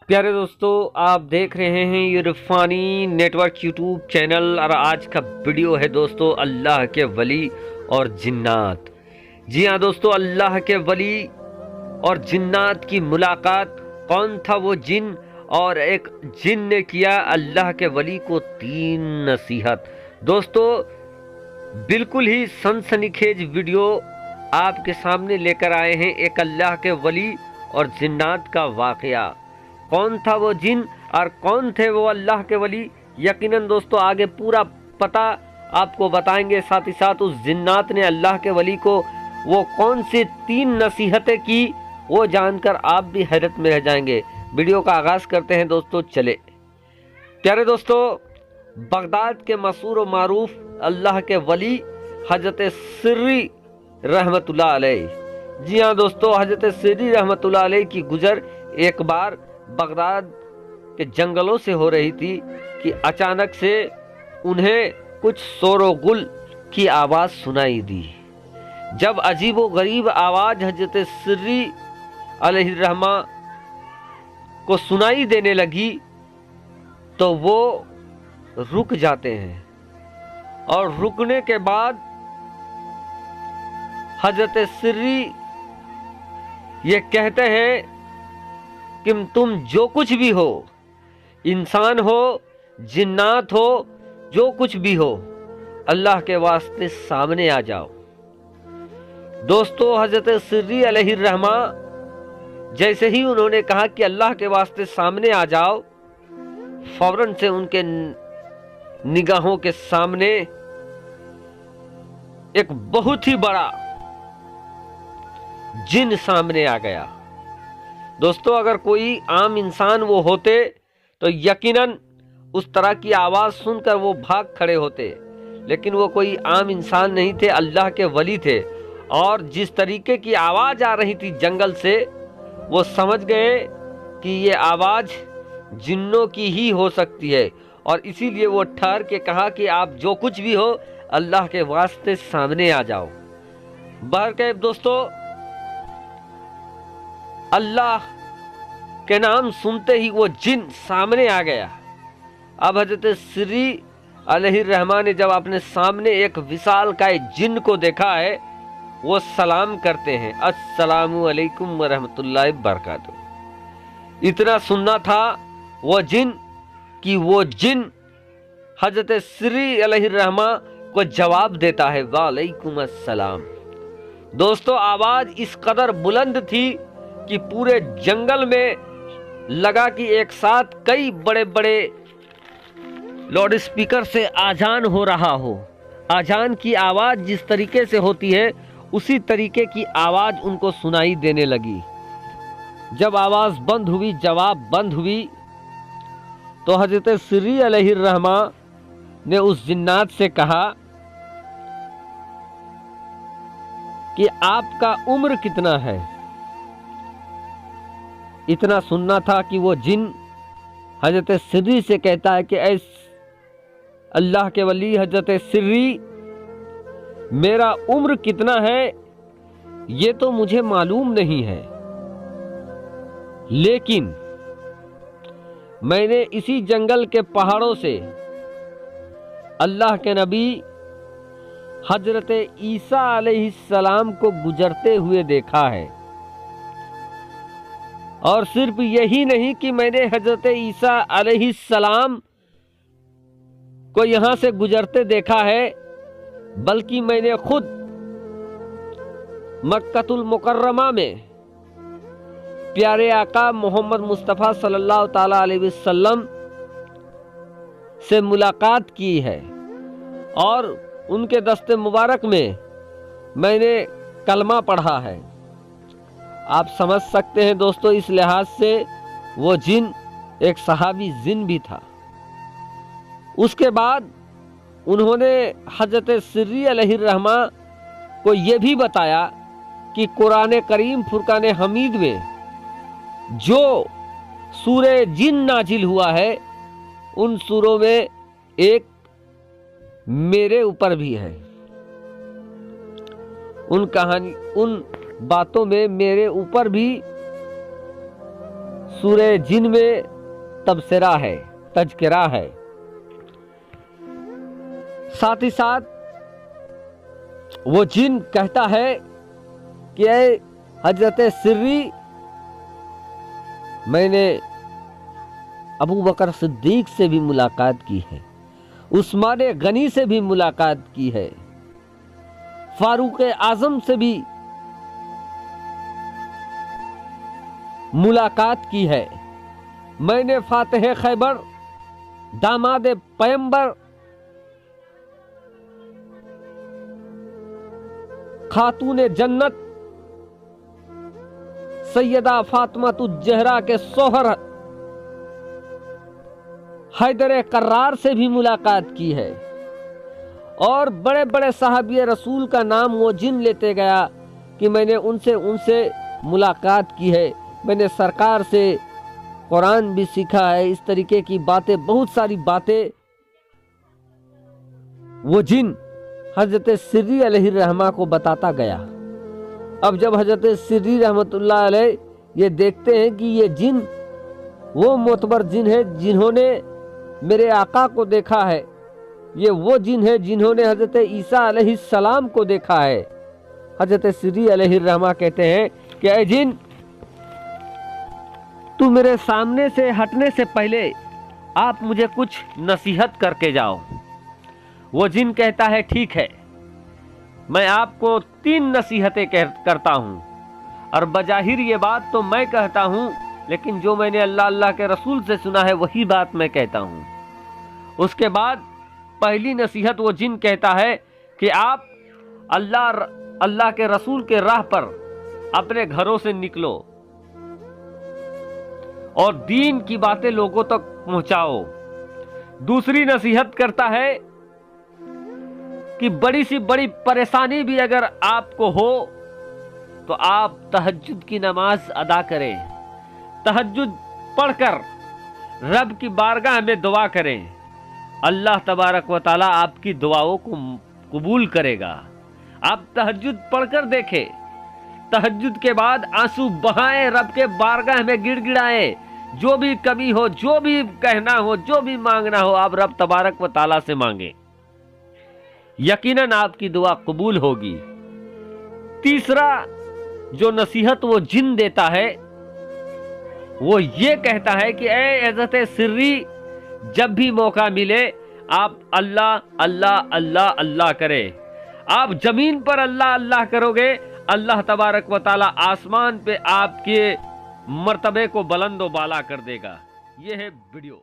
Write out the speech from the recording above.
प्यारे दोस्तों, आप देख रहे हैं इरफानी नेटवर्क यूट्यूब चैनल। और आज का वीडियो है दोस्तों अल्लाह के वली और जिन्नात। जी हाँ दोस्तों, अल्लाह के वली और जिन्नात की मुलाकात। कौन था वो जिन? और एक जिन ने किया अल्लाह के वली को 3 नसीहत। दोस्तों बिल्कुल ही सनसनीखेज वीडियो आपके सामने लेकर आए हैं। एक अल्लाह के वली और जिन्नात का वाकया। कौन था वो जिन और कौन थे वो अल्लाह के वली, यकीनन दोस्तों आगे पूरा पता आपको बताएंगे। साथ ही साथ उस जिन्नात ने अल्लाह के वली को वो कौन सी 3 नसीहतें की, वो जानकर आप भी हैरत में रह जाएंगे। वीडियो का आगाज करते हैं दोस्तों, चले। प्यारे दोस्तों, बगदाद के मशहूर व मारूफ अल्लाह के वली हजरत सिर्री रहमतुल्लाह अलैह। जी हाँ दोस्तों, हजरत सिर्री रहमतुल्लाह अलैह की गुजर एक बार बगदाद के जंगलों से हो रही थी कि अचानक से उन्हें कुछ शोर-ओ-गुल की आवाज़ सुनाई दी। जब अजीब व गरीब आवाज़ हजरत सिर्री अलैहिर्रहमा को सुनाई देने लगी तो वो रुक जाते हैं और रुकने के बाद हजरत सिर्री ये कहते हैं कि तुम जो कुछ भी हो, इंसान हो, जिन्नात हो, जो कुछ भी हो, अल्लाह के वास्ते सामने आ जाओ। दोस्तों हजरत सिर्री अलैहिर्रहमा जैसे ही उन्होंने कहा कि अल्लाह के वास्ते सामने आ जाओ, फौरन से उनके निगाहों के सामने एक बहुत ही बड़ा जिन सामने आ गया। दोस्तों अगर कोई आम इंसान वो होते तो यकीनन उस तरह की आवाज़ सुनकर वो भाग खड़े होते, लेकिन वो कोई आम इंसान नहीं थे, अल्लाह के वली थे। और जिस तरीके की आवाज़ आ रही थी जंगल से, वो समझ गए कि ये आवाज़ जिन्नों की ही हो सकती है, और इसीलिए वो ठहर के कहा कि आप जो कुछ भी हो, अल्लाह के वास्ते सामने आ जाओ। बहरकैफ दोस्तों, अल्लाह के नाम सुनते ही वो जिन सामने आ गया। अब हजरत सिर्री अलैहिर्रहमान ने जब अपने सामने एक विशालकाय जिन को देखा है, वो सलाम करते हैं, अस्सलामु अलैकुम व रहमतुल्लाहि व बरकातुहू। इतना सुनना था वो जिन कि वो जिन हजरत सिर्री अलैहिर्रहमान को जवाब देता है, वालेकुम अस्सलाम। दोस्तों आवाज़ इस कदर बुलंद थी कि पूरे जंगल में लगा कि एक साथ कई बड़े बड़े लाउड स्पीकर से आजान हो रहा हो। आजान की आवाज़ जिस तरीके से होती है, उसी तरीके की आवाज़ उनको सुनाई देने लगी। जब आवाज़ बंद हुई, जवाब बंद हुई, तो हजरत सिर्री अलैहिर्रहमान ने उस जिन्नात से कहा कि आपका उम्र कितना है। इतना सुनना था कि वो जिन हजरत सिर्री से कहता है कि ऐ अल्लाह के वली हजरत सिर्री, मेरा उम्र कितना है ये तो मुझे मालूम नहीं है, लेकिन मैंने इसी जंगल के पहाड़ों से अल्लाह के नबी हजरत ईसा अलैहिस्सलाम को गुजरते हुए देखा है। और सिर्फ यही नहीं कि मैंने हजरत ईसा अलैहिस्सलाम को यहाँ से गुजरते देखा है, बल्कि मैंने खुद मक्कतुल मुकर्रमा में प्यारे आका मोहम्मद मुस्तफ़ा सल्लल्लाहु ताला अलैहि वसल्लम से मुलाकात की है, और उनके दस्ते मुबारक में मैंने कलमा पढ़ा है। आप समझ सकते हैं दोस्तों, इस लिहाज से वो जिन एक सहाबी जिन भी था। उसके बाद उन्होंने हजरत सिर्री अलैहिर्रहमान को ये भी बताया कि कुरान करीम फुरकान हमीद में जो सूरे जिन नाजिल हुआ है, उन सूरों में एक मेरे ऊपर भी है। उन बातों में मेरे ऊपर भी सूरह जिन में तबसरा है, तज़किरा है। साथ ही साथ वो जिन कहता है कि ऐ हजरत सिर्री, मैंने अबू बकर सिद्दीक से भी मुलाकात की है, उस्मान गनी से भी मुलाकात की है, फारूक आजम से भी मुलाकात की है। मैंने फातिह खैबर, दामाद पैगंबर, खातून जन्नत सैयदा फातिमातुज ज़हरा के सोहर हैदर कर्रार से भी मुलाकात की है। और बड़े बड़े सहाबी रसूल का नाम वो जिन लेते गया कि मैंने उनसे मुलाकात की है, मैंने सरकार से कुरान भी सीखा है। इस तरीके की बातें, बहुत सारी बातें वो जिन हजरत सिर्री अलैहिर्रहमा को बताता गया। अब जब हजरत सिर्री रहमतुल्लाह अलैह ये देखते हैं कि ये जिन वो मोतबर जिन है जिन्होंने मेरे आका को देखा है, ये वो जिन है जिन्होंने हजरत ईसा अलैहिस्सलाम को देखा है। हजरत सिर्री अलैहिर्रहमा कहते हैं कि ऐ जिन, तू मेरे सामने से हटने से पहले आप मुझे कुछ नसीहत करके जाओ। वो जिन कहता है ठीक है, मैं आपको 3 नसीहतें करता हूँ, और बजाहिर ये बात तो मैं कहता हूँ, लेकिन जो मैंने अल्लाह के रसूल से सुना है वही बात मैं कहता हूँ। उसके बाद पहली नसीहत वो जिन कहता है कि आप अल्लाह के रसूल के राह पर अपने घरों से निकलो और दीन की बातें लोगों तक पहुंचाओ। दूसरी नसीहत करता है कि बड़ी सी बड़ी परेशानी भी अगर आपको हो तो आप तहज्जुद की नमाज अदा करें, तहज्जुद पढ़कर रब की बारगाह में दुआ करें। अल्लाह तबारक व ताला आपकी दुआओं को कबूल करेगा। आप तहज्जुद पढ़कर देखें, तहज्जुद के बाद आंसू बहाएं, रब के बारगाह में गिड़गिड़ाएं। जो भी कमी हो, जो भी कहना हो, जो भी मांगना हो, आप रब तबारक व ताला से मांगे, यकीनन आपकी दुआ कबूल होगी। तीसरा जो नसीहत वो जिन देता है वो ये कहता है कि ऐ हज़रत सिर्री, जब भी मौका मिले आप अल्लाह अल्लाह अल्लाह अल्लाह करें। आप जमीन पर अल्लाह अल्लाह करोगे, अल्लाह तबारक व ताला आसमान पे आपके मर्तबे को बुलंद व बाला कर देगा। ये है वीडियो।